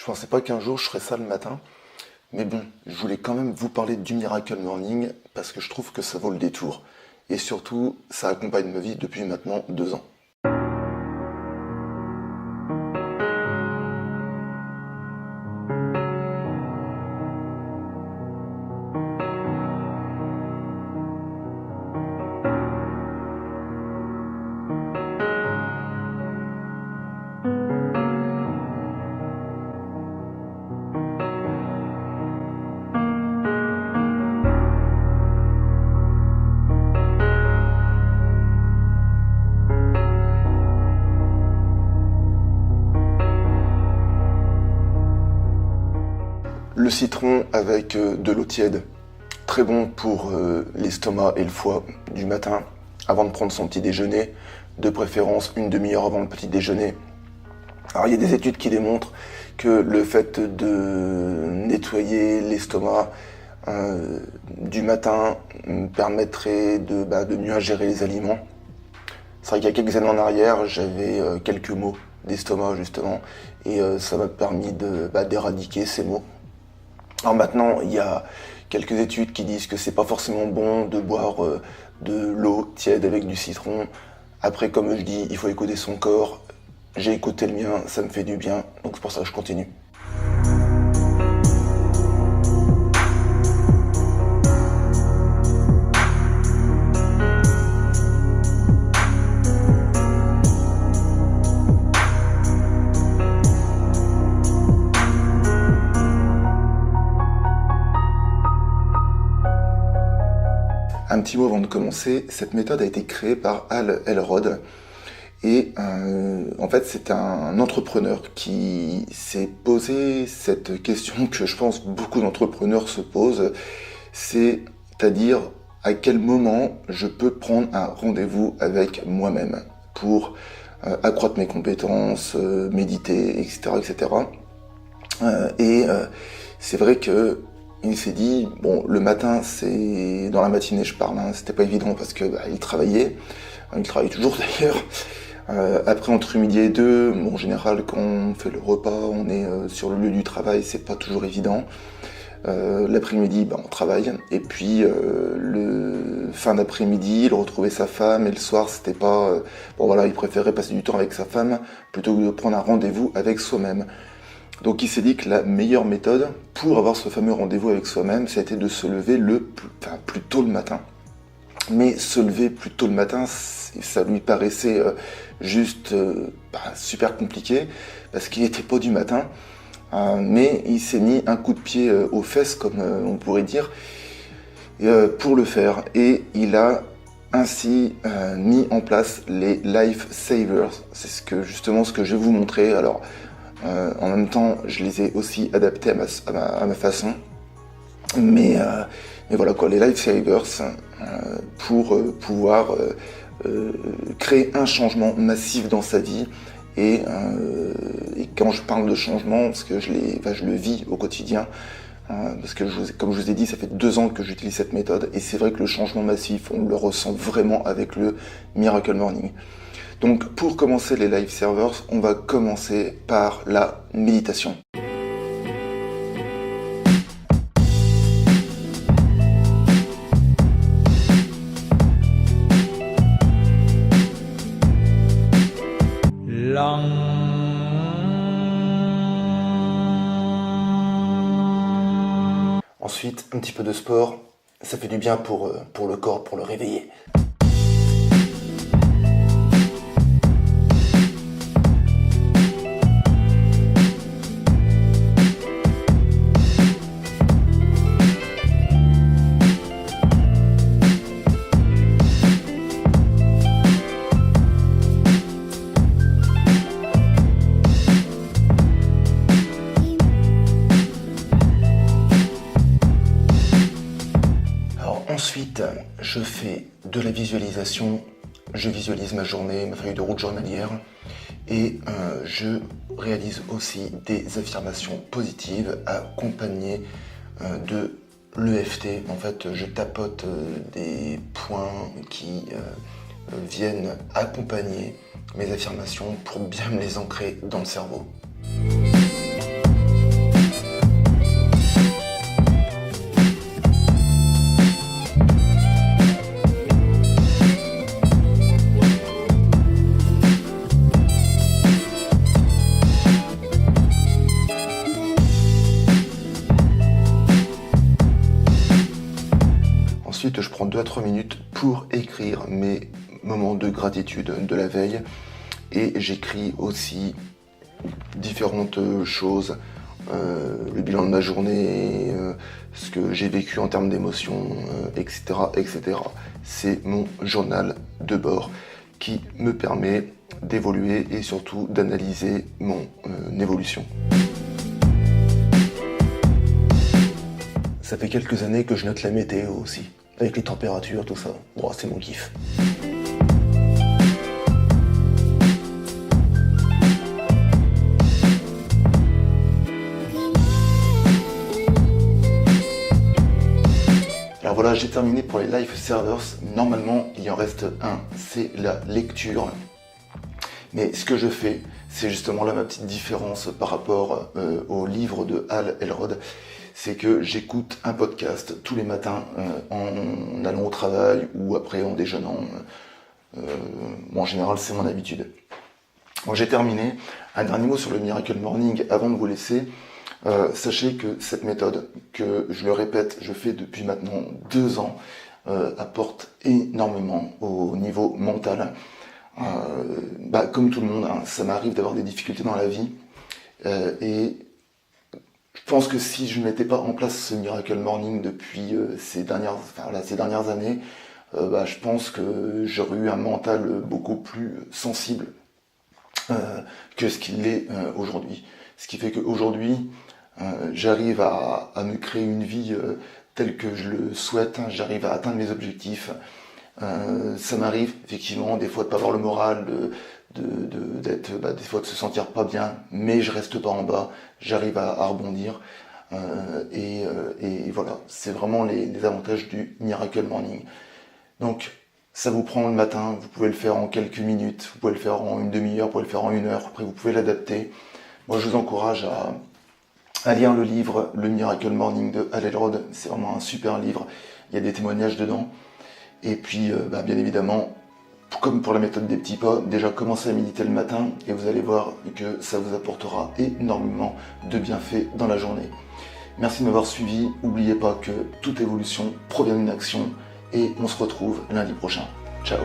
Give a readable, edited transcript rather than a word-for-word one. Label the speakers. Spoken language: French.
Speaker 1: pensais pas qu'un jour je ferais ça le matin, mais bon, je voulais quand même vous parler du Miracle Morning parce que je trouve que ça vaut le détour. Et surtout, ça accompagne ma vie depuis maintenant 2 ans. Le citron avec de l'eau tiède, très bon pour l'estomac et le foie du matin, avant de prendre son petit déjeuner, de préférence une demi-heure avant le petit déjeuner. Alors il y a des études qui démontrent que le fait de nettoyer l'estomac du matin permettrait de mieux ingérer les aliments. C'est vrai qu'il y a quelques années en arrière, j'avais quelques maux d'estomac justement, et ça m'a permis d'éradiquer ces maux. Alors maintenant, il y a quelques études qui disent que c'est pas forcément bon de boire de l'eau tiède avec du citron. Après, comme je dis, il faut écouter son corps. J'ai écouté le mien, ça me fait du bien, donc c'est pour ça que je continue. Un petit mot avant de commencer, cette méthode a été créée par Hal Elrod et en fait c'est un entrepreneur qui s'est posé cette question que je pense beaucoup d'entrepreneurs se posent, c'est-à-dire à quel moment je peux prendre un rendez-vous avec moi-même pour accroître mes compétences, méditer, etc. etc. C'est vrai que il s'est dit, bon, le matin, c'est dans la matinée, je parle, hein, c'était pas évident parce que il travaillait, il travaille toujours d'ailleurs. Après, entre midi et deux, bon, en général, quand on fait le repas, on est sur le lieu du travail, c'est pas toujours évident. L'après-midi, on travaille, et puis le fin d'après-midi, il retrouvait sa femme, et le soir, c'était pas, bon voilà, il préférait passer du temps avec sa femme plutôt que de prendre un rendez-vous avec soi-même. Donc il s'est dit que la meilleure méthode pour avoir ce fameux rendez-vous avec soi-même, c'était de se lever plus tôt le matin. Mais se lever plus tôt le matin, ça lui paraissait juste super compliqué, parce qu'il n'était pas du matin. Mais il s'est mis un coup de pied aux fesses, comme on pourrait dire, pour le faire. Et il a ainsi mis en place les Life Savers. C'est justement ce que je vais vous montrer. Alors, en même temps, je les ai aussi adaptés à ma façon. Mais voilà quoi, les Lifesavers pour pouvoir créer un changement massif dans sa vie. Et quand je parle de changement, parce que je le vis au quotidien, parce que comme je vous ai dit, ça fait 2 ans que j'utilise cette méthode. Et c'est vrai que le changement massif, on le ressent vraiment avec le Miracle Morning. Donc pour commencer les live servers, on va commencer par la méditation. Ensuite, un petit peu de sport, ça fait du bien pour le corps, pour le réveiller. Ensuite, je fais de la visualisation, je visualise ma journée, ma feuille de route journalière et je réalise aussi des affirmations positives accompagnées de l'EFT. En fait, je tapote des points qui viennent accompagner mes affirmations pour bien me les ancrer dans le cerveau. d'habitude, je prends 2 à 3 minutes pour écrire mes moments de gratitude de la veille. Et j'écris aussi différentes choses, le bilan de ma journée, ce que j'ai vécu en termes d'émotions, etc., etc. C'est mon journal de bord qui me permet d'évoluer et surtout d'analyser mon évolution. Ça fait quelques années que je note la météo aussi, avec les températures, tout ça. Bon, c'est mon kiff. Alors voilà, j'ai terminé pour les life servers. Normalement, il en reste un, c'est la lecture. Mais ce que je fais, c'est justement là ma petite différence par rapport au livre de Hal Elrod. C'est que j'écoute un podcast tous les matins en allant au travail ou après en déjeunant. En général, c'est mon habitude. Bon, j'ai terminé. Un dernier mot sur le Miracle Morning avant de vous laisser. Sachez que cette méthode, que je le répète, je fais depuis maintenant 2 ans, apporte énormément au niveau mental. Comme tout le monde, hein, ça m'arrive d'avoir des difficultés dans la vie. Et je pense que si je ne mettais pas en place ce Miracle Morning depuis ces dernières années, je pense que j'aurais eu un mental beaucoup plus sensible que ce qu'il est aujourd'hui. Ce qui fait qu'aujourd'hui, j'arrive à me créer une vie telle que je le souhaite, hein, j'arrive à atteindre mes objectifs. Ça m'arrive effectivement des fois de pas avoir le moral, des fois de se sentir pas bien, mais je reste pas en bas, j'arrive à rebondir. Et voilà, c'est vraiment les avantages du Miracle Morning. Donc, ça vous prend le matin, vous pouvez le faire en quelques minutes, vous pouvez le faire en une demi-heure, vous pouvez le faire en 1 heure, après vous pouvez l'adapter. Moi, je vous encourage à lire le livre Le Miracle Morning de Hal Elrod. C'est vraiment un super livre, il y a des témoignages dedans. Et puis, bien évidemment, comme pour la méthode des petits pas, déjà commencez à méditer le matin et vous allez voir que ça vous apportera énormément de bienfaits dans la journée. Merci de m'avoir suivi. N'oubliez pas que toute évolution provient d'une action et on se retrouve lundi prochain. Ciao.